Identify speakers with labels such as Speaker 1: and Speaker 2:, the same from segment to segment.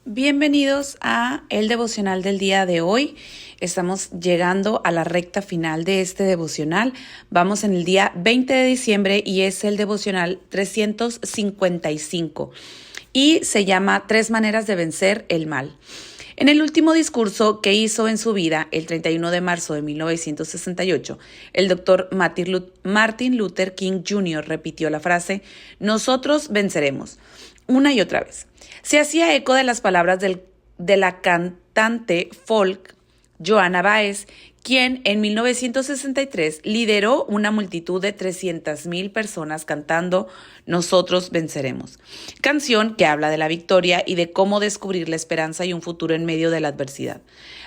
Speaker 1: Bienvenidos a el devocional del día de hoy. Estamos llegando a la recta final de este devocional. Vamos en el día 20 de diciembre y es el devocional 355 y se llama Tres maneras de vencer el mal. En el último discurso que hizo en su vida, el 31 de marzo de 1968, el doctor Martin Luther King Jr. repitió la frase: "Nosotros venceremos", una y otra vez. Se hacía eco de las palabras de la cantante folk Joana Baez, quien en 1963 lideró una multitud de 300,000 personas cantando "Nosotros venceremos", canción que habla de la victoria y de cómo descubrir la esperanza y un futuro en medio de la adversidad.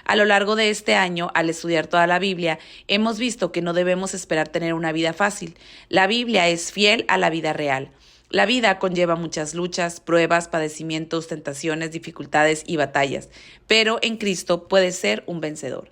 Speaker 1: A lo largo de este año, al estudiar toda la Biblia, hemos visto que no debemos esperar tener una vida fácil. La Biblia es fiel a la vida real. La vida conlleva muchas luchas, pruebas, padecimientos, tentaciones, dificultades y batallas, pero en Cristo puedes ser un vencedor.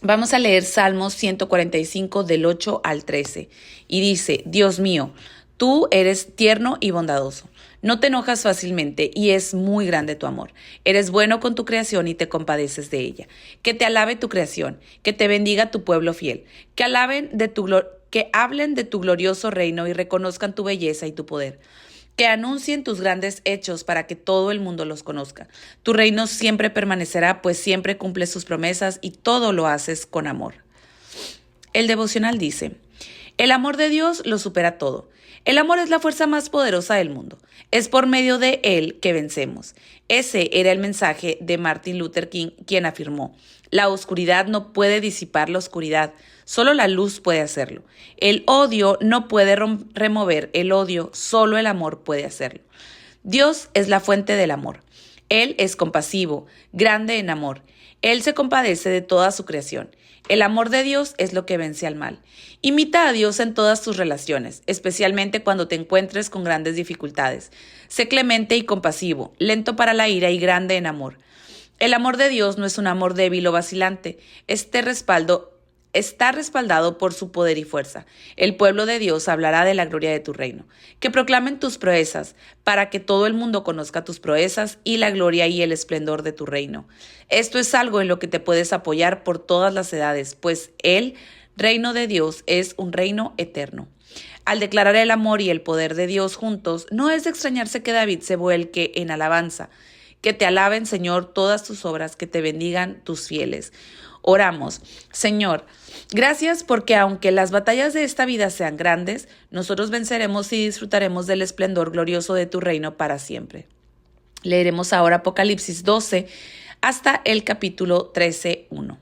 Speaker 1: Vamos a leer Salmos 145 del 8 al 13 y dice: "Dios mío, tú eres tierno y bondadoso. No te enojas fácilmente y es muy grande tu amor. Eres bueno con tu creación y te compadeces de ella. Que te alabe tu creación, que te bendiga tu pueblo fiel, que hablen de tu glorioso reino y reconozcan tu belleza y tu poder. Que anuncien tus grandes hechos para que todo el mundo los conozca. Tu reino siempre permanecerá, pues siempre cumples sus promesas y todo lo haces con amor". El devocional dice: el amor de Dios lo supera todo. El amor es la fuerza más poderosa del mundo. Es por medio de él que vencemos. Ese era el mensaje de Martin Luther King, quien afirmó: "La oscuridad no puede disipar la oscuridad, solo la luz puede hacerlo. El odio no puede remover el odio, solo el amor puede hacerlo". Dios es la fuente del amor. Él es compasivo, grande en amor. Él se compadece de toda su creación. El amor de Dios es lo que vence al mal. Imita a Dios en todas tus relaciones, especialmente cuando te encuentres con grandes dificultades. Sé clemente y compasivo, lento para la ira y grande en amor. El amor de Dios no es un amor débil o vacilante. Está respaldado por su poder y fuerza. El pueblo de Dios hablará de la gloria de tu reino. Que proclamen tus proezas, para que todo el mundo conozca tus proezas y la gloria y el esplendor de tu reino. Esto es algo en lo que te puedes apoyar por todas las edades, pues el reino de Dios es un reino eterno. Al declarar el amor y el poder de Dios juntos, no es de extrañarse que David se vuelque en alabanza. Que te alaben, Señor, todas tus obras, que te bendigan tus fieles. Oramos. Señor, gracias porque aunque las batallas de esta vida sean grandes, nosotros venceremos y disfrutaremos del esplendor glorioso de tu reino para siempre. Leeremos ahora Apocalipsis 12 hasta el capítulo 13:1.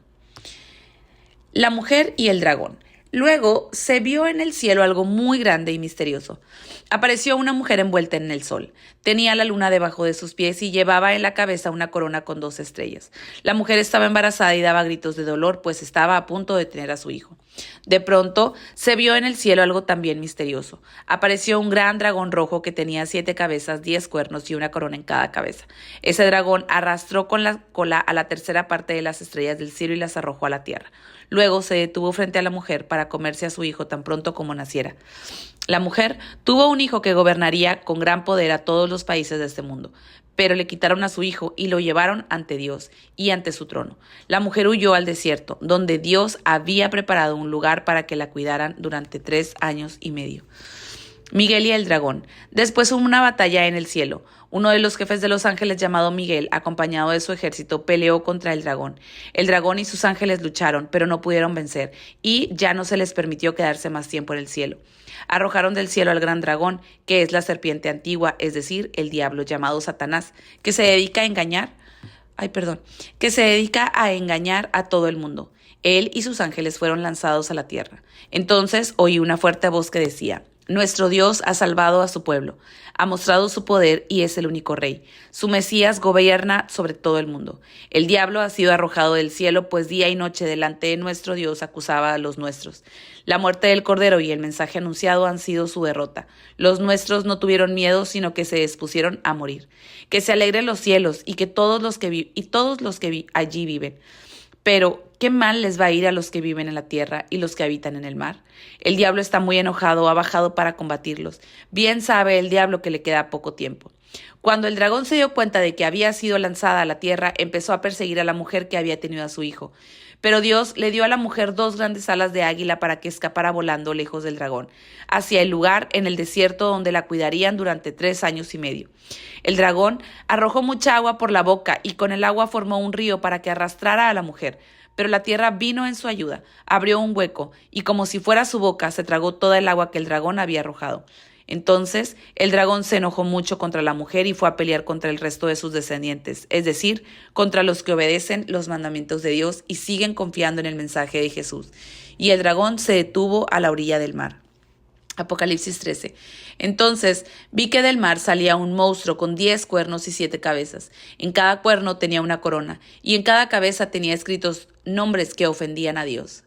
Speaker 1: La mujer y el dragón. Luego se vio en el cielo algo muy grande y misterioso. Apareció una mujer envuelta en el sol. Tenía la luna debajo de sus pies y llevaba en la cabeza una corona con 2 estrellas. La mujer estaba embarazada y daba gritos de dolor, pues estaba a punto de tener a su hijo. De pronto se vio en el cielo algo también misterioso. Apareció un gran dragón rojo que tenía 7 cabezas, 10 cuernos y una corona en cada cabeza. Ese dragón arrastró con la cola a la tercera parte de las estrellas del cielo y las arrojó a la tierra. Luego se detuvo frente a la mujer para comerse a su hijo tan pronto como naciera. La mujer tuvo un hijo que gobernaría con gran poder a todos los países de este mundo, pero le quitaron a su hijo y lo llevaron ante Dios y ante su trono. La mujer huyó al desierto, donde Dios había preparado un lugar para que la cuidaran durante 3 años y medio. Miguel y el dragón. Después hubo una batalla en el cielo. Uno de los jefes de los ángeles, llamado Miguel, acompañado de su ejército, peleó contra el dragón. El dragón y sus ángeles lucharon, pero no pudieron vencer, y ya no se les permitió quedarse más tiempo en el cielo. Arrojaron del cielo al gran dragón, que es la serpiente antigua, es decir, el diablo, llamado Satanás, que se dedica a engañar a todo el mundo. Él y sus ángeles fueron lanzados a la tierra. Entonces oí una fuerte voz que decía: "Nuestro Dios ha salvado a su pueblo, ha mostrado su poder y es el único rey. Su Mesías gobierna sobre todo el mundo. El diablo ha sido arrojado del cielo, pues día y noche delante de nuestro Dios acusaba a los nuestros. La muerte del Cordero y el mensaje anunciado han sido su derrota. Los nuestros no tuvieron miedo, sino que se dispusieron a morir. Que se alegren los cielos y que todos los que allí viven. Pero, ¿qué mal les va a ir a los que viven en la tierra y los que habitan en el mar? El diablo está muy enojado, ha bajado para combatirlos. Bien sabe el diablo que le queda poco tiempo. Cuando el dragón se dio cuenta de que había sido lanzada a la tierra, empezó a perseguir a la mujer que había tenido a su hijo. Pero Dios le dio a la mujer 2 grandes alas de águila para que escapara volando lejos del dragón, hacia el lugar en el desierto donde la cuidarían durante 3 años y medio. El dragón arrojó mucha agua por la boca y con el agua formó un río para que arrastrara a la mujer. Pero la tierra vino en su ayuda, abrió un hueco y como si fuera su boca se tragó toda el agua que el dragón había arrojado. Entonces el dragón se enojó mucho contra la mujer y fue a pelear contra el resto de sus descendientes, es decir, contra los que obedecen los mandamientos de Dios y siguen confiando en el mensaje de Jesús. Y el dragón se detuvo a la orilla del mar. Apocalipsis 13. Entonces vi que del mar salía un monstruo con 10 cuernos y 7 cabezas. En cada cuerno tenía una corona, y en cada cabeza tenía escritos nombres que ofendían a Dios.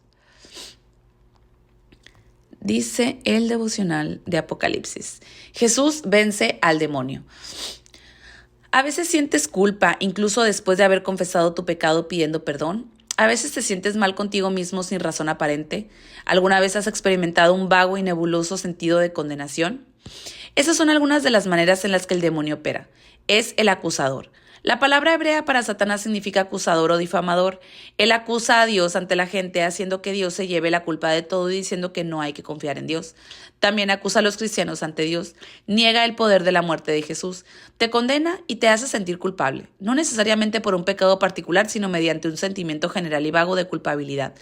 Speaker 1: Dice el devocional de Apocalipsis: Jesús vence al demonio. ¿A veces sientes culpa incluso después de haber confesado tu pecado pidiendo perdón? ¿A veces te sientes mal contigo mismo sin razón aparente? ¿Alguna vez has experimentado un vago y nebuloso sentido de condenación? Esas son algunas de las maneras en las que el demonio opera. Es el acusador. La palabra hebrea para Satanás significa acusador o difamador. Él acusa a Dios ante la gente, haciendo que Dios se lleve la culpa de todo y diciendo que no hay que confiar en Dios. También acusa a los cristianos ante Dios. Niega el poder de la muerte de Jesús. Te condena y te hace sentir culpable. No necesariamente por un pecado particular, sino mediante un sentimiento general y vago de culpabilidad.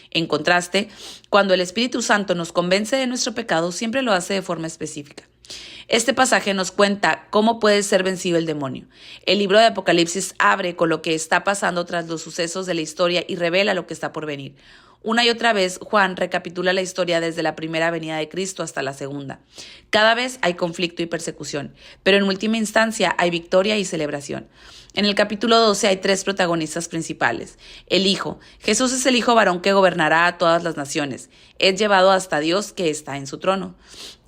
Speaker 1: En contraste, cuando el Espíritu Santo nos convence de nuestro pecado, siempre lo hace de forma específica. Este pasaje nos cuenta cómo puede ser vencido el demonio. El libro de Apocalipsis abre con lo que está pasando tras los sucesos de la historia y revela lo que está por venir. Una y otra vez, Juan recapitula la historia desde la primera venida de Cristo hasta la segunda. Cada vez hay conflicto y persecución, pero en última instancia hay victoria y celebración. En el capítulo 12 hay 3 protagonistas principales. El Hijo. Jesús es el Hijo varón que gobernará a todas las naciones. Es llevado hasta Dios que está en su trono.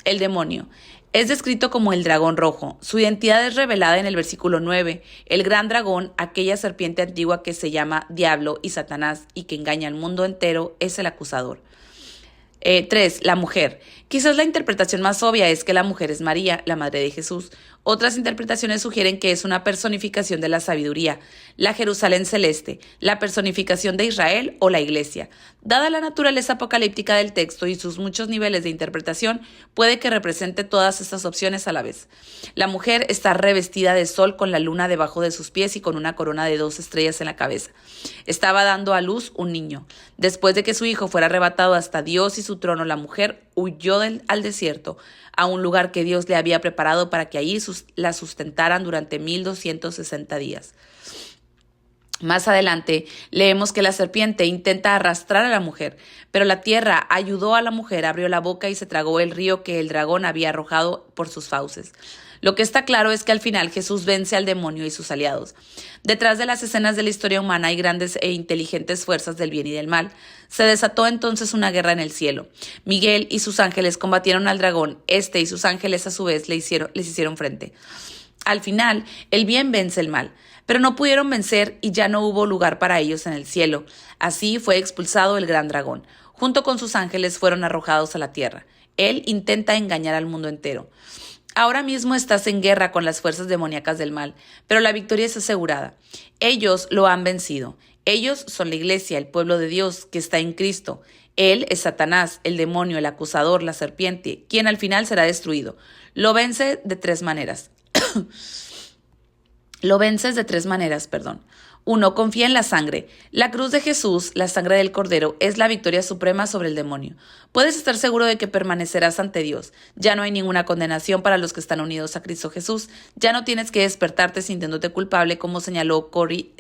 Speaker 1: El demonio. Es descrito como el dragón rojo. Su identidad es revelada en el versículo 9. El gran dragón, aquella serpiente antigua que se llama Diablo y Satanás y que engaña al mundo entero, es el acusador. 3. La mujer. Quizás la interpretación más obvia es que la mujer es María, la madre de Jesús. Otras interpretaciones sugieren que es una personificación de la sabiduría, la Jerusalén celeste, la personificación de Israel o la iglesia. Dada la naturaleza apocalíptica del texto y sus muchos niveles de interpretación, puede que represente todas estas opciones a la vez. La mujer está revestida de sol con la luna debajo de sus pies y con una corona de 2 estrellas en la cabeza. Estaba dando a luz un niño. Después de que su hijo fuera arrebatado hasta Dios y su trono, la mujer huyó al desierto, a un lugar que Dios le había preparado para que allí la sustentaran durante 1260 días. Más adelante, leemos que la serpiente intenta arrastrar a la mujer, pero la tierra ayudó a la mujer, abrió la boca y se tragó el río que el dragón había arrojado por sus fauces. Lo que está claro es que al final Jesús vence al demonio y sus aliados. Detrás de las escenas de la historia humana hay grandes e inteligentes fuerzas del bien y del mal. Se desató entonces una guerra en el cielo. Miguel y sus ángeles combatieron al dragón. Este y sus ángeles a su vez les hicieron frente. Al final, el bien vence el mal, pero no pudieron vencer y ya no hubo lugar para ellos en el cielo. Así fue expulsado el gran dragón. Junto con sus ángeles fueron arrojados a la tierra. Él intenta engañar al mundo entero. Ahora mismo estás en guerra con las fuerzas demoníacas del mal, pero la victoria es asegurada. Ellos lo han vencido. Ellos son la iglesia, el pueblo de Dios que está en Cristo. Él es Satanás, el demonio, el acusador, la serpiente, quien al final será destruido. Lo vences de tres maneras. 1. Confía en la sangre. La cruz de Jesús, la sangre del Cordero, es la victoria suprema sobre el demonio. Puedes estar seguro de que permanecerás ante Dios. Ya no hay ninguna condenación para los que están unidos a Cristo Jesús. Ya no tienes que despertarte sintiéndote culpable, como señaló Corrie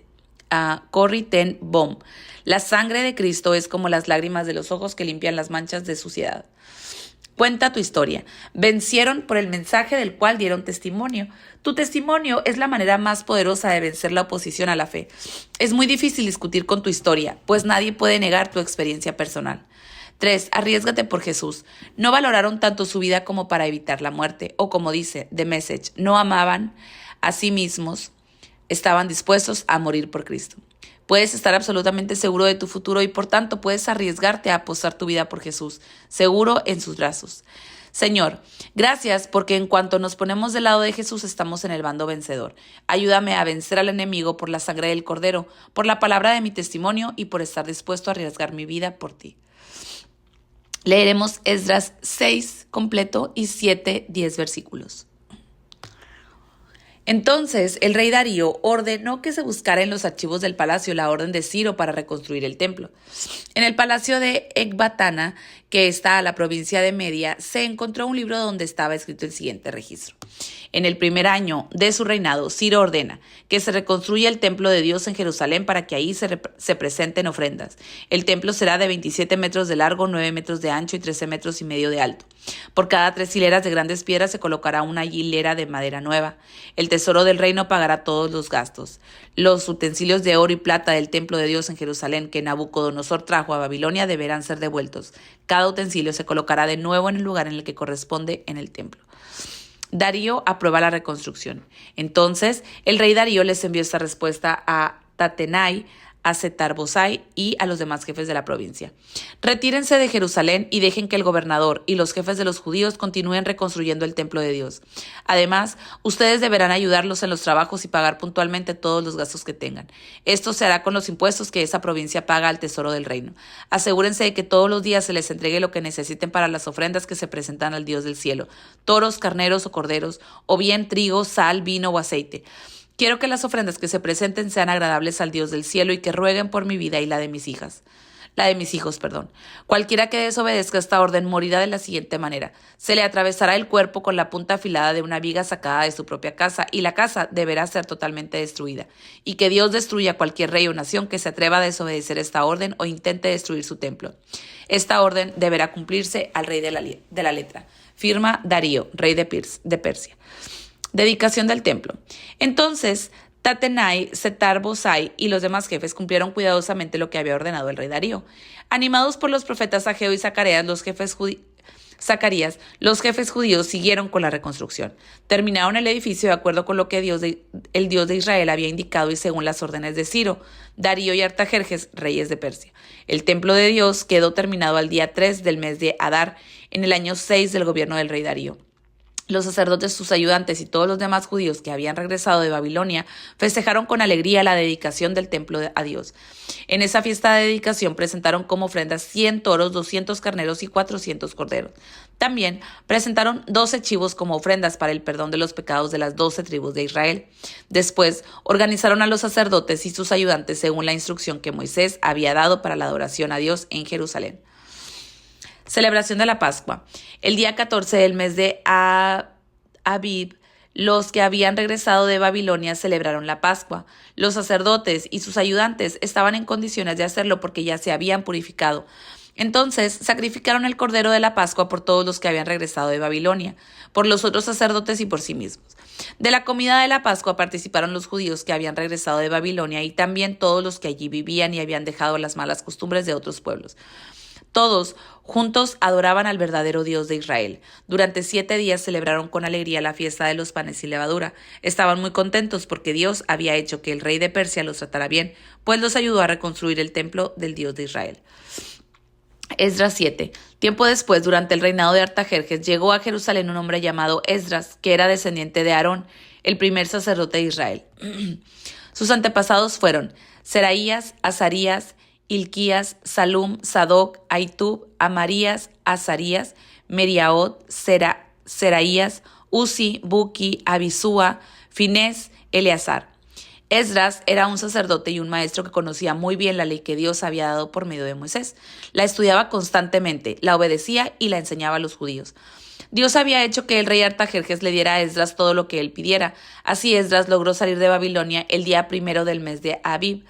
Speaker 1: ten Boom. La sangre de Cristo es como las lágrimas de los ojos que limpian las manchas de suciedad. Cuenta tu historia. Vencieron por el mensaje del cual dieron testimonio. Tu testimonio es la manera más poderosa de vencer la oposición a la fe. Es muy difícil discutir con tu historia, pues nadie puede negar tu experiencia personal. 3. Arriésgate por Jesús. No valoraron tanto su vida como para evitar la muerte, o como dice The Message, no amaban a sí mismos, estaban dispuestos a morir por Cristo. Puedes estar absolutamente seguro de tu futuro y por tanto puedes arriesgarte a apostar tu vida por Jesús, seguro en sus brazos. Señor, gracias porque en cuanto nos ponemos del lado de Jesús estamos en el bando vencedor. Ayúdame a vencer al enemigo por la sangre del Cordero, por la palabra de mi testimonio y por estar dispuesto a arriesgar mi vida por ti. Leeremos Esdras 6 completo y 7-10 versículos. Entonces el rey Darío ordenó que se buscara en los archivos del palacio la orden de Ciro para reconstruir el templo. En el palacio de Ecbatana, que está a la provincia de Media, se encontró un libro donde estaba escrito el siguiente registro. En el primer año de su reinado, Ciro ordena que se reconstruya el templo de Dios en Jerusalén para que ahí se presenten ofrendas. El templo será de 27 metros de largo, 9 metros de ancho y 13 metros y medio de alto. Por cada 3 hileras de grandes piedras se colocará una hilera de madera nueva. El tesoro del reino pagará todos los gastos. Los utensilios de oro y plata del templo de Dios en Jerusalén que Nabucodonosor trajo a Babilonia deberán ser devueltos. Cada utensilio se colocará de nuevo en el lugar en el que corresponde en el templo. Darío aprueba la reconstrucción. Entonces, el rey Darío les envió esta respuesta a Tatenai, a Setar-Bosai y a los demás jefes de la provincia. Retírense de Jerusalén y dejen que el gobernador y los jefes de los judíos continúen reconstruyendo el templo de Dios. Además, ustedes deberán ayudarlos en los trabajos y pagar puntualmente todos los gastos que tengan. Esto se hará con los impuestos que esa provincia paga al tesoro del reino. Asegúrense de que todos los días se les entregue lo que necesiten para las ofrendas que se presentan al Dios del cielo: toros, carneros o corderos, o bien trigo, sal, vino o aceite. Quiero que las ofrendas que se presenten sean agradables al Dios del cielo y que rueguen por mi vida y la de mis hijos. Cualquiera que desobedezca esta orden morirá de la siguiente manera: se le atravesará el cuerpo con la punta afilada de una viga sacada de su propia casa, y la casa deberá ser totalmente destruida. Y que Dios destruya a cualquier rey o nación que se atreva a desobedecer esta orden o intente destruir su templo. Esta orden deberá cumplirse al rey de la letra. Firma Darío, rey de Persia. Dedicación del templo. Entonces, Tatenai, Setar-Bosai y los demás jefes cumplieron cuidadosamente lo que había ordenado el rey Darío. Animados por los profetas Ageo y Zacarías, los jefes judíos siguieron con la reconstrucción. Terminaron el edificio de acuerdo con lo que el Dios de Israel había indicado y según las órdenes de Ciro, Darío y Artajerjes, reyes de Persia. El templo de Dios quedó terminado al día 3 del mes de Adar, en el año 6 del gobierno del rey Darío. Los sacerdotes, sus ayudantes y todos los demás judíos que habían regresado de Babilonia festejaron con alegría la dedicación del templo a Dios. En esa fiesta de dedicación presentaron como ofrendas 100 toros, 200 carneros y 400 corderos. También presentaron 12 chivos como ofrendas para el perdón de los pecados de las 12 tribus de Israel. Después organizaron a los sacerdotes y sus ayudantes según la instrucción que Moisés había dado para la adoración a Dios en Jerusalén. Celebración de la Pascua. El día 14 del mes de Abib, los que habían regresado de Babilonia celebraron la Pascua. Los sacerdotes y sus ayudantes estaban en condiciones de hacerlo porque ya se habían purificado. Entonces sacrificaron el cordero de la Pascua por todos los que habían regresado de Babilonia, por los otros sacerdotes y por sí mismos. De la comida de la Pascua participaron los judíos que habían regresado de Babilonia y también todos los que allí vivían y habían dejado las malas costumbres de otros pueblos. Todos juntos adoraban al verdadero Dios de Israel. Durante 7 días celebraron con alegría la fiesta de los panes sin levadura. Estaban muy contentos porque Dios había hecho que el rey de Persia los tratara bien, pues los ayudó a reconstruir el templo del Dios de Israel. Esdras 7. Tiempo después, durante el reinado de Artajerjes, llegó a Jerusalén un hombre llamado Esdras, que era descendiente de Aarón, el primer sacerdote de Israel. Sus antepasados fueron Seraías, Azarías, Hilquías, Salum, Sadoc, Ahitub, Amarías, Azarías, Meriaot, Seraías, Uzi, Buki, Abisúa, Finés, Eleazar. Esdras era un sacerdote y un maestro que conocía muy bien la ley que Dios había dado por medio de Moisés. La estudiaba constantemente, la obedecía y la enseñaba a los judíos. Dios había hecho que el rey Artajerjes le diera a Esdras todo lo que él pidiera. Así Esdras logró salir de Babilonia el día 1 del mes de Abib,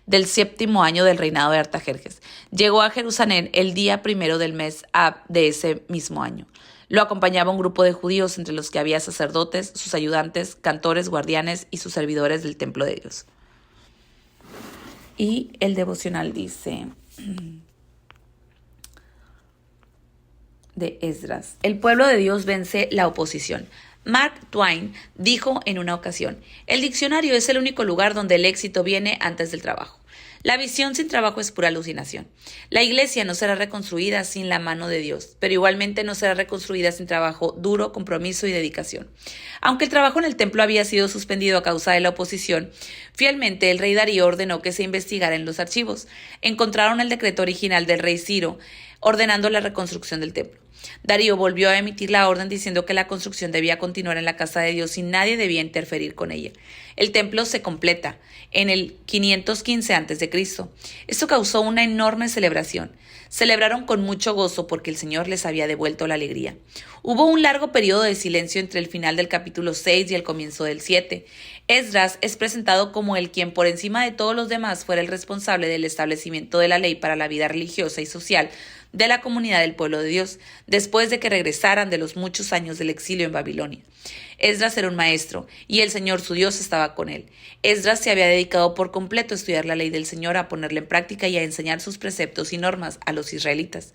Speaker 1: del 7º año del reinado de Artajerjes. Llegó a Jerusalén el día 1 del mes Ab de ese mismo año. Lo acompañaba un grupo de judíos, entre los que había sacerdotes, sus ayudantes, cantores, guardianes y sus servidores del templo de Dios. Y el devocional dice de Esdras: el pueblo de Dios vence la oposición. Mark Twain dijo en una ocasión: el diccionario es el único lugar donde el éxito viene antes del trabajo. La visión sin trabajo es pura alucinación. La iglesia no será reconstruida sin la mano de Dios, pero igualmente no será reconstruida sin trabajo duro, compromiso y dedicación. Aunque el trabajo en el templo había sido suspendido a causa de la oposición, fielmente el rey Darío ordenó que se investigara en los archivos. Encontraron el decreto original del rey Ciro ordenando la reconstrucción del templo. Darío volvió a emitir la orden diciendo que la construcción debía continuar en la casa de Dios y nadie debía interferir con ella. El templo se completa en el 515 a.C. Esto causó una enorme celebración. Celebraron con mucho gozo porque el Señor les había devuelto la alegría. Hubo un largo periodo de silencio entre el final del capítulo 6 y el comienzo del 7. Esdras es presentado como el quien por encima de todos los demás fuera el responsable del establecimiento de la ley para la vida religiosa y social de la comunidad del pueblo de Dios, después de que regresaran de los muchos años del exilio en Babilonia. Esdras era un maestro, y el Señor su Dios estaba con él. Esdras se había dedicado por completo a estudiar la ley del Señor, a ponerla en práctica y a enseñar sus preceptos y normas a los israelitas.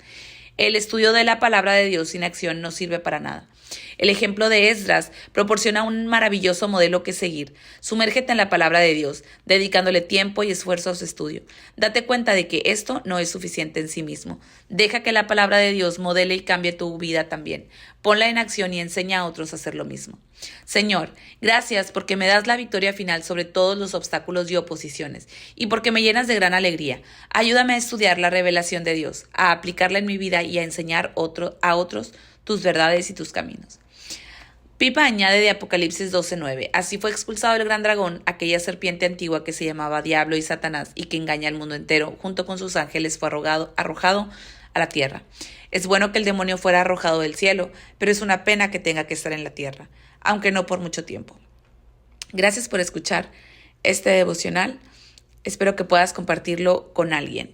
Speaker 1: El estudio de la palabra de Dios sin acción no sirve para nada. El ejemplo de Esdras proporciona un maravilloso modelo que seguir. Sumérgete en la palabra de Dios, dedicándole tiempo y esfuerzo a su estudio. Date cuenta de que esto no es suficiente en sí mismo. Deja que la palabra de Dios modele y cambie tu vida también. Ponla en acción y enseña a otros a hacer lo mismo. Señor, gracias porque me das la victoria final sobre todos los obstáculos y oposiciones, y porque me llenas de gran alegría. Ayúdame a estudiar la revelación de Dios, a aplicarla en mi vida y a enseñar a otros tus verdades y tus caminos. Pipa añade de Apocalipsis 12:9, así fue expulsado el gran dragón, aquella serpiente antigua que se llamaba Diablo y Satanás y que engaña al mundo entero, junto con sus ángeles fue arrojado a la tierra. Es bueno que el demonio fuera arrojado del cielo, pero es una pena que tenga que estar en la tierra, aunque no por mucho tiempo. Gracias por escuchar este devocional. Espero que puedas compartirlo con alguien.